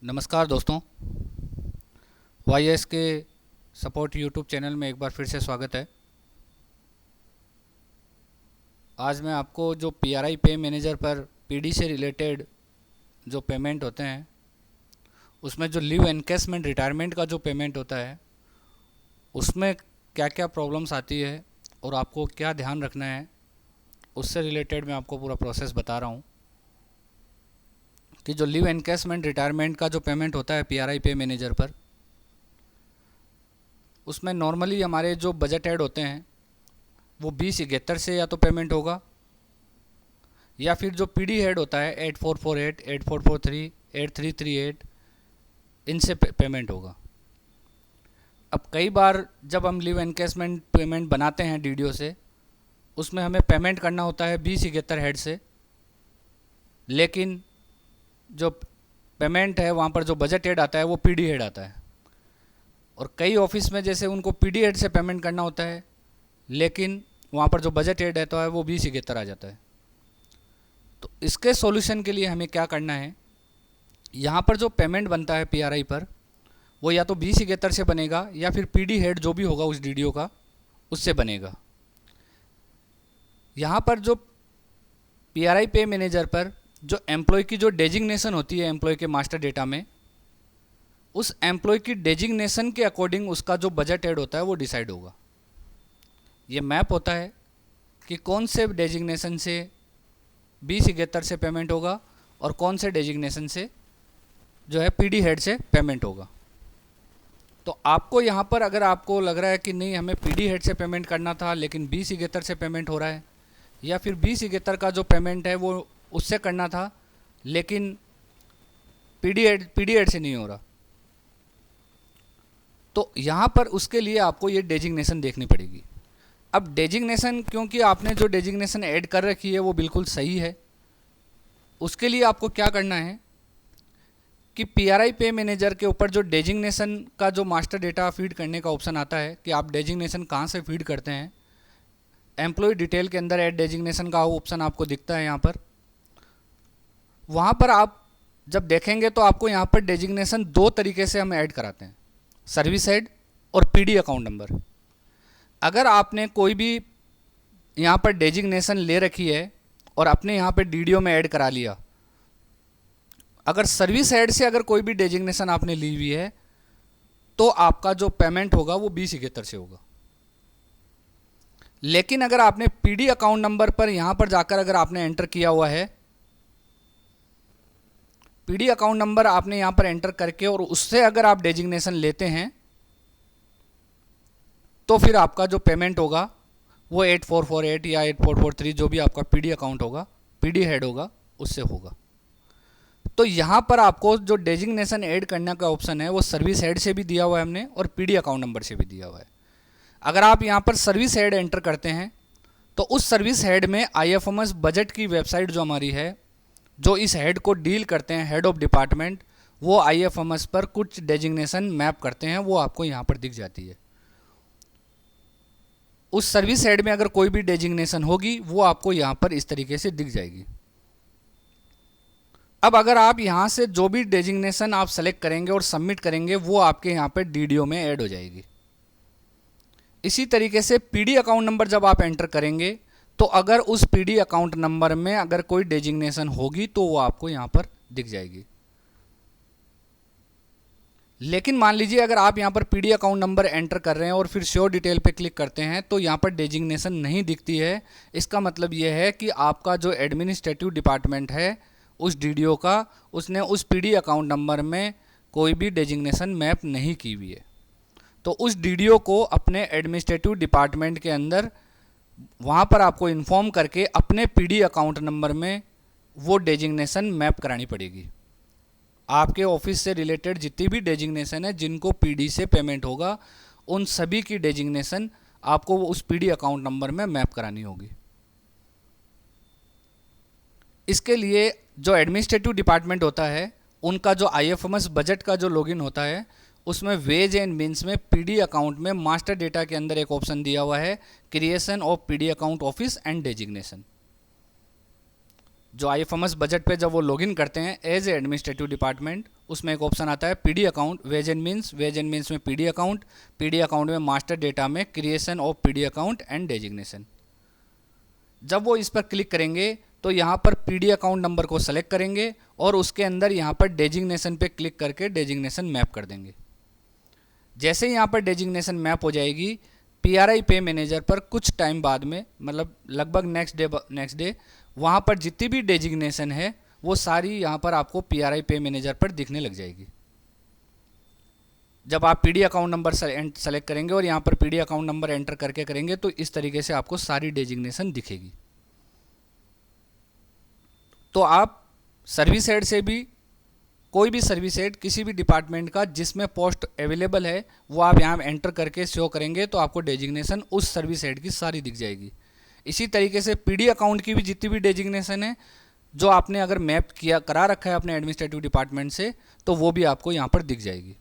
नमस्कार दोस्तों, Y S के सपोर्ट यूट्यूब चैनल में एक बार फिर से स्वागत है। आज मैं आपको जो पीआरआई पे मैनेजर पर पीडी से रिलेटेड जो पेमेंट होते हैं, उसमें जो लीव एनकैशमेंट रिटायरमेंट का जो पेमेंट होता है, उसमें क्या क्या प्रॉब्लम्स आती है और आपको क्या ध्यान रखना है, उससे रिलेटेड मैं आपको पूरा प्रोसेस बता रहा हूँ कि जो लीव एनकैशमेंट रिटायरमेंट का जो पेमेंट होता है पीआरआई पे मैनेजर पर, उसमें नॉर्मली हमारे जो बजट ऐड होते हैं वो 2071 से या तो पेमेंट होगा, या फिर जो पीडी हेड होता है 8448, 8443, 8338, इनसे पेमेंट होगा। अब कई बार जब हम लीव एनकैशमेंट पेमेंट बनाते हैं डीडीओ से, उसमें हमें पेमेंट करना होता है 2071 हेड से, लेकिन जो पेमेंट है वहाँ पर जो बजट हेड आता है वो पीडी हेड आता है। और कई ऑफिस में जैसे उनको पीडी हेड से पेमेंट करना होता है, लेकिन वहाँ पर जो बजट हेड रहता है वो 2071 आ जाता है। तो इसके सॉल्यूशन के लिए हमें क्या करना है, यहाँ पर जो पेमेंट बनता है पीआरआई पर, वो या तो 2071 से बनेगा या फिर पीडी हेड जो भी होगा उस डीडीओ का, उससे बनेगा। यहाँ पर जो पीआरआई पे मैनेजर पर जो एम्प्लॉय की जो डेजिग्नेशन होती है एम्प्लॉय के मास्टर डेटा में, उस एम्प्लॉय की डेजिग्नेशन के अकॉर्डिंग उसका जो बजट ऐड होता है वो डिसाइड होगा। ये मैप होता है कि कौन से डेजिग्नेशन से 2071 से पेमेंट होगा और कौन से डेजिग्नेशन से जो है पीडी हेड से पेमेंट होगा। तो आपको यहाँ पर अगर आपको लग रहा है कि नहीं हमें पीडी हेड से पेमेंट करना था लेकिन 2071 से पेमेंट हो रहा है, या फिर 2071 का जो पेमेंट है वो उससे करना था लेकिन पीडी हेड से नहीं हो रहा, तो यहाँ पर उसके लिए आपको ये डेजिग्नेशन देखनी पड़ेगी। अब डेजिग्नेशन, क्योंकि आपने जो डेजिग्नेशन ऐड कर रखी है वो बिल्कुल सही है, उसके लिए आपको क्या करना है कि पीआरआई पे मैनेजर के ऊपर जो डेजिग्नेशन का जो मास्टर डेटा फीड करने का ऑप्शन आता है कि आप डेजिग्नेशन कहाँ से फीड करते हैं, एम्प्लॉय डिटेल के अंदर ऐड डेजिग्नेशन का ऑप्शन आपको दिखता है यहाँ पर। वहाँ पर आप जब देखेंगे तो आपको यहाँ पर डेजिग्नेशन दो तरीके से हम ऐड कराते हैं, सर्विस हेड और पीडी अकाउंट नंबर। अगर आपने कोई भी यहाँ पर डेजिग्नेशन ले रखी है और अपने यहाँ पर डीडीओ में ऐड करा लिया, अगर सर्विस हेड से अगर कोई भी डेजिग्नेशन आपने ली हुई है तो आपका जो पेमेंट होगा वो 2071 से होगा। लेकिन अगर आपने पीडी अकाउंट नंबर पर यहाँ पर जाकर अगर आपने एंटर किया हुआ है, पीडी अकाउंट नंबर आपने यहाँ पर एंटर करके और उससे अगर आप डेजिग्नेशन लेते हैं तो फिर आपका जो पेमेंट होगा वो 8448 या 8443 जो भी आपका पीडी अकाउंट होगा, पीडी हेड होगा, उससे होगा। तो यहाँ पर आपको जो डेजिग्नेशन ऐड करने का ऑप्शन है वो सर्विस हेड से भी दिया हुआ है हमने और पीडी अकाउंट नंबर से भी दिया हुआ है। अगर आप यहाँ पर सर्विस हेड एंटर करते हैं तो उस सर्विस हेड में आईएफएमएस बजट की वेबसाइट जो हमारी है, जो इस हेड को डील करते हैं, हेड ऑफ डिपार्टमेंट, वो आईएफएमएस पर कुछ डेजिग्नेशन मैप करते हैं, वो आपको यहाँ पर दिख जाती है। उस सर्विस हेड में अगर कोई भी डेजिग्नेशन होगी वो आपको यहाँ पर इस तरीके से दिख जाएगी। अब अगर आप यहाँ से जो भी डेजिग्नेशन आप सेलेक्ट करेंगे और सबमिट करेंगे वो आपके यहाँ पर डीडीओ में ऐड हो जाएगी। इसी तरीके से पीडी अकाउंट नंबर जब आप एंटर करेंगे तो अगर उस पीडी अकाउंट नंबर में अगर कोई डेजिग्नेशन होगी तो वो आपको यहाँ पर दिख जाएगी। लेकिन मान लीजिए अगर आप यहाँ पर पीडी अकाउंट नंबर एंटर कर रहे हैं और फिर शो डिटेल पे क्लिक करते हैं तो यहाँ पर डेजिग्नेशन नहीं दिखती है, इसका मतलब ये है कि आपका जो एडमिनिस्ट्रेटिव डिपार्टमेंट है उस डीडीओ का, उसने उस पीडी अकाउंट नंबर में कोई भी डेजिग्नेशन मैप नहीं की हुई है। तो उस डीडीओ को अपने एडमिनिस्ट्रेटिव डिपार्टमेंट के अंदर वहाँ पर आपको इन्फॉर्म करके अपने पीडी अकाउंट नंबर में वो डेजिग्नेशन मैप करानी पड़ेगी। आपके ऑफिस से रिलेटेड जितनी भी डेजिग्नेशन है जिनको पीडी से पेमेंट होगा, उन सभी की डेजिग्नेशन आपको उस पीडी अकाउंट नंबर में मैप करानी होगी। इसके लिए जो एडमिनिस्ट्रेटिव डिपार्टमेंट होता है उनका जो आईएफएमएस बजट का जो लॉगिन होता है, उसमें वेज एंड मीन्स में पीडी अकाउंट में मास्टर डेटा के अंदर एक ऑप्शन दिया हुआ है, creation of PD account office and designation. जो IFMS बजट पे जब वो लॉगिन करते हैं एज ए एडमिनिस्ट्रेटिव डिपार्टमेंट, उसमें एक ऑप्शन आता है PD account, ways and means में PD अकाउंट, PD अकाउंट में मास्टर डेटा में creation of PD account and designation. जब वो इस पर क्लिक करेंगे तो यहाँ पर PD अकाउंट नंबर को सेलेक्ट करेंगे और उसके अंदर यहाँ पर डेजिग्नेशन पे क्लिक करके डेजिग्नेशन मैप कर देंगे। जैसे ही यहाँ पर डेजिग्नेशन मैप हो जाएगी, PRI पे मैनेजर पर कुछ टाइम बाद में, मतलब लगभग नेक्स्ट डे वहाँ पर जितनी भी डेजिग्नेशन है वो सारी यहाँ पर आपको PRI पे मैनेजर पर दिखने लग जाएगी। जब आप PD अकाउंट नंबर सेलेक्ट करेंगे और यहाँ पर PD अकाउंट नंबर एंटर करके करेंगे तो इस तरीके से आपको सारी डेजिग्नेशन दिखेगी। तो आप सर्विस हेड से भी, कोई भी सर्विस हेड किसी भी डिपार्टमेंट का जिसमें पोस्ट अवेलेबल है वो आप यहाँ एंटर करके शो करेंगे तो आपको डेजिग्नेशन उस सर्विस हेड की सारी दिख जाएगी। इसी तरीके से PD अकाउंट की भी जितनी भी डेजिग्नेशन है जो आपने अगर मैप किया करा रखा है अपने एडमिनिस्ट्रेटिव डिपार्टमेंट से, तो वो भी आपको यहाँ पर दिख जाएगी।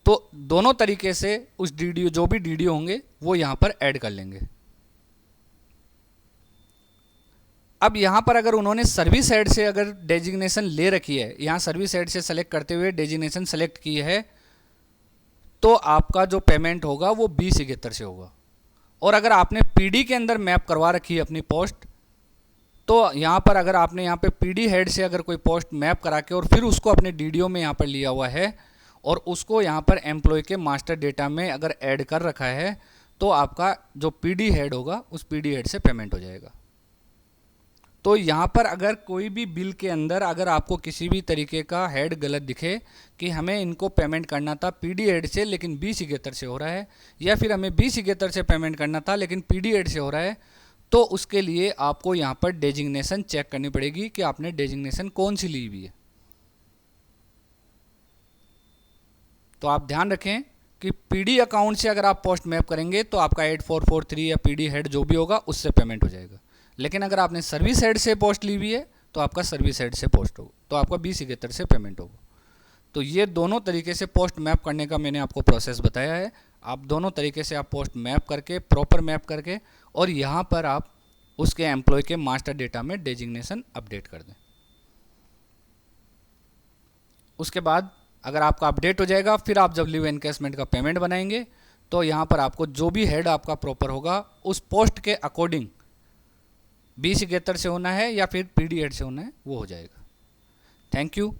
तो दोनों तरीके से उस DDO, जो भी DDO होंगे वो यहाँ पर ऐड कर लेंगे। अब यहाँ पर अगर उन्होंने सर्विस हेड से अगर डेजिग्नेशन ले रखी है, यहाँ सर्विस हेड से सेलेक्ट करते हुए डेजिग्नेशन सेलेक्ट की है, तो आपका जो पेमेंट होगा वो 2071 से होगा। और अगर आपने PD के अंदर मैप करवा रखी है अपनी पोस्ट, तो यहाँ पर अगर आपने यहाँ पे PD हेड से अगर कोई पोस्ट मैप करा के और फिर उसको अपने DDO में यहाँ पर लिया हुआ है और उसको यहाँ पर एम्प्लॉय के मास्टर डेटा में अगर ऐड कर रखा है, तो आपका जो PD हेड होगा उस PD हेड से पेमेंट हो जाएगा। तो यहाँ पर अगर कोई भी बिल के अंदर अगर आपको किसी भी तरीके का हेड गलत दिखे कि हमें इनको पेमेंट करना था PD हेड से लेकिन 2071 से हो रहा है, या फिर हमें 2071 से पेमेंट करना था लेकिन PD हेड से हो रहा है, तो उसके लिए आपको यहाँ पर डेजिग्नेशन चेक करनी पड़ेगी कि आपने डेजिग्नेशन कौन सी ली हुई है। तो आप ध्यान रखें कि PD अकाउंट से अगर आप पोस्ट मैप करेंगे तो आपका 8443 या PD हेड जो भी होगा उससे पेमेंट हो जाएगा। लेकिन अगर आपने सर्विस हेड से पोस्ट ली हुई है तो आपका सर्विस हेड से पोस्ट होगा, तो आपका 2071 से पेमेंट होगा। तो ये दोनों तरीके से पोस्ट मैप करने का मैंने आपको प्रोसेस बताया है। आप दोनों तरीके से आप पोस्ट मैप करके, प्रॉपर मैप करके, और यहाँ पर आप उसके एम्प्लॉय के मास्टर डेटा में डेजिग्नेशन अपडेट कर दें। उसके बाद अगर आपका अपडेट हो जाएगा, फिर आप जब लीव एनकैशमेंट का पेमेंट बनाएंगे तो यहाँ पर आपको जो भी हेड आपका प्रॉपर होगा उस पोस्ट के अकॉर्डिंग 2071 से होना है या फिर PD हेड से होना है वो हो जाएगा। Thank you.